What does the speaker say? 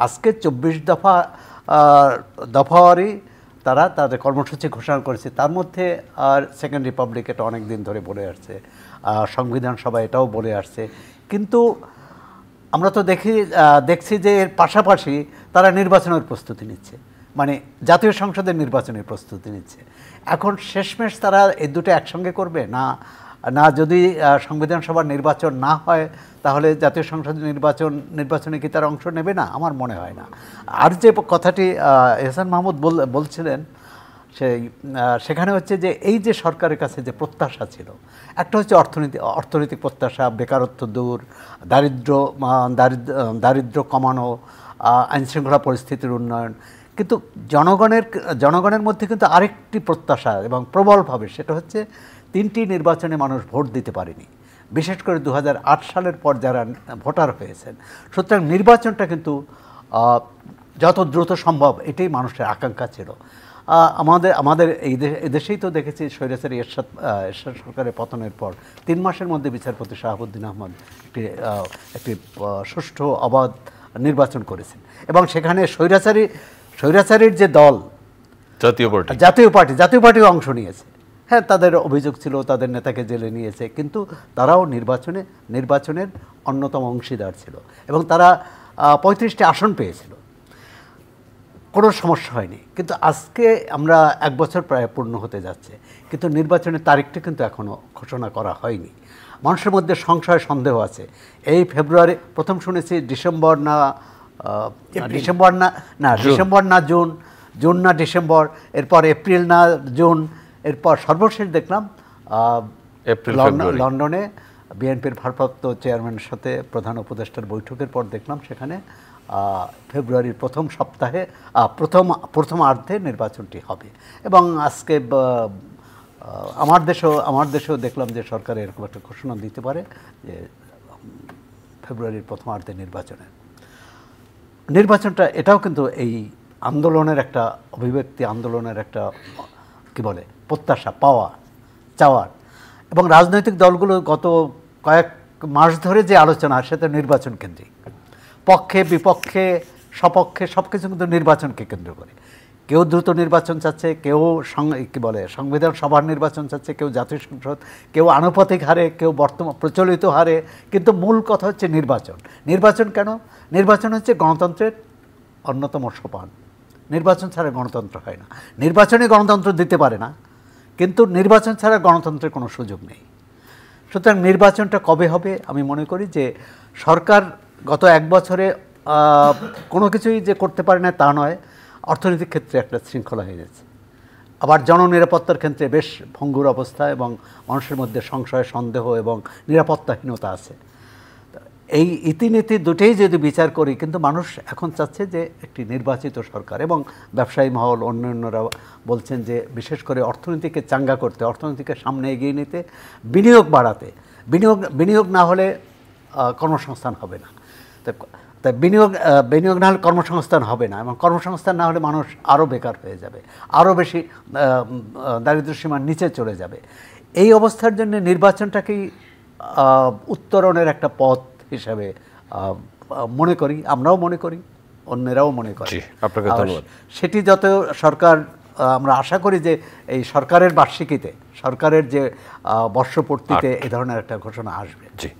আজকে ২৪ দফা দফাওয়ারি তারা তাদের কর্মসূচি ঘোষণা করেছে। তার মধ্যে আর সেকেন্ড রিপাবলিক এটা অনেক দিন ধরে বলে আসছে, সংবিধান সভা এটাও বলে আসছে। কিন্তু আমরা তো দেখছি যে এর পাশাপাশি তারা নির্বাচনের প্রস্তুতি নিচ্ছে, মানে জাতীয় সংসদের নির্বাচনের প্রস্তুতি নিচ্ছে। এখন শেষমেশ তারা এই দুটো একসঙ্গে করবে না যদি সংবিধান সভার নির্বাচন না হয় তাহলে জাতীয় সংসদের নির্বাচনে কি তারা অংশ নেবে না? আমার মনে হয় না। আর যে কথাটি এহসান মাহমুদ বলছিলেন সেখানে হচ্ছে যে এই যে সরকারের কাছে যে প্রত্যাশা ছিল, একটা হচ্ছে অর্থনৈতিক প্রত্যাশা, বেকারত্ব দূর, দারিদ্র্য কমানো, আইনশৃঙ্খলা পরিস্থিতির উন্নয়ন। কিন্তু জনগণের মধ্যে কিন্তু আরেকটি প্রত্যাশা এবং প্রবলভাবে, সেটা হচ্ছে 3টি নির্বাচনে মানুষ ভোট দিতে পারেনি, বিশেষ করে 2008 সালের পর যারা ভোটার হয়েছেন। সুতরাং নির্বাচনটা কিন্তু যত দ্রুত সম্ভব এটাই মানুষের আকাঙ্ক্ষা ছিল। আমাদের এই দেশেই তো দেখেছি স্বৈরাচারী এরশাদ সরকারের পতনের পর 3 মাসের মধ্যে বিচারপতি শাহাবুদ্দিন আহমদ একটি সুষ্ঠু অবাধ নির্বাচন করেছেন এবং সেখানে স্বৈরাচারীর যে দল জাতীয় পার্টিও অংশ নিয়েছে। হ্যাঁ, তাদের অভিযোগ ছিল তাদের নেতাকে জেলে নিয়েছে, কিন্তু তারাও নির্বাচনের অন্যতম অংশীদার ছিল এবং তারা 35টি আসন পেয়েছিল, কোনো সমস্যা হয়নি। কিন্তু আজকে আমরা 1 বছর প্রায় পূর্ণ হতে যাচ্ছে, কিন্তু নির্বাচনের তারিখটা কিন্তু এখনও ঘোষণা করা হয়নি। মানুষের মধ্যে সংশয় সন্দেহ আছে। এই ফেব্রুয়ারি, প্রথম শুনেছি ডিসেম্বর না জুন না ডিসেম্বর, এরপর এপ্রিল না জুন, এরপর সর্বশেষ দেখলাম লন্ডনে বিএনপির ভারপ্রাপ্ত চেয়ারম্যানের সাথে প্রধান উপদেষ্টার বৈঠকের পর দেখলাম সেখানে ফেব্রুয়ারির প্রথম সপ্তাহে প্রথমার্ধে নির্বাচনটি হবে। এবং আজকে আমার দেশেও দেখলাম যে সরকার এরকম একটা ঘোষণা দিতে পারে যে ফেব্রুয়ারির প্রথমার্ধে নির্বাচনটা এটাও কিন্তু এই আন্দোলনের একটা অভিব্যক্তি, আন্দোলনের একটা কি বলে প্রত্যাশা, চাওয়ার। এবং রাজনৈতিক দলগুলো গত কয়েক মাস ধরে যে আলোচনা, সেটা নির্বাচন কেন্দ্রিক, পক্ষে বিপক্ষে সপক্ষে সব কিছু কিন্তু নির্বাচনকে কেন্দ্র করে। কেউ দ্রুত নির্বাচন চাচ্ছে, কেউ সংবিধান সভার নির্বাচন চাচ্ছে, কেউ জাতীয় সংসদ, কেউ আনুপাতিক হারে, কেউ বর্তমান প্রচলিত হারে। কিন্তু মূল কথা হচ্ছে নির্বাচন কেন? নির্বাচন হচ্ছে গণতন্ত্রের অন্যতম সোপান। নির্বাচন ছাড়া গণতন্ত্র হয় না। নির্বাচনে গণতন্ত্র দিতে পারে না, কিন্তু নির্বাচন ছাড়া গণতন্ত্রের কোনো সুযোগ নেই। সুতরাং নির্বাচনটা কবে হবে? আমি মনে করি যে সরকার গত 1 বছরে কোনো কিছুই যে করতে পারে না তা নয়, অর্থনৈতিক ক্ষেত্রে একটা শৃঙ্খলা হয়ে গেছে, আবার জননিরাপত্তার ক্ষেত্রে বেশ ভঙ্গুর অবস্থা এবং মানুষের মধ্যে সংশয় সন্দেহ এবং নিরাপত্তাহীনতা আছে। এই ইতিনীতি দুটোই যদি বিচার করি, কিন্তু মানুষ এখন চাচ্ছে যে একটি নির্বাচিত সরকার। এবং ব্যবসায়ী মহল, অন্যান্যরা বলছেন যে বিশেষ করে অর্থনীতিকে চাঙ্গা করতে, অর্থনীতিকে সামনে এগিয়ে নিতে, বিনিয়োগ বাড়াতে। বিনিয়োগ না হলে কর্মসংস্থান হবে না। তাই বিনিয়োগ না হলে কর্মসংস্থান হবে না, এবং কর্মসংস্থান না হলে মানুষ আরও বেকার হয়ে যাবে, আরও বেশি দারিদ্র্যসীমার নিচে চলে যাবে। এই অবস্থার জন্য নির্বাচনটাকেই উত্তরণের একটা পথ হিসাবে মনে করি, আমরাও মনে করি, অন্যেরাও মনে করে। আপনাকে ধন্যবাদ। সেটি যত সরকার, আমরা আশা করি যে এই সরকারের বার্ষিকীতে, সরকারের যে বর্ষপূর্তিতে এ ধরনের একটা ঘোষণা আসবে। জি।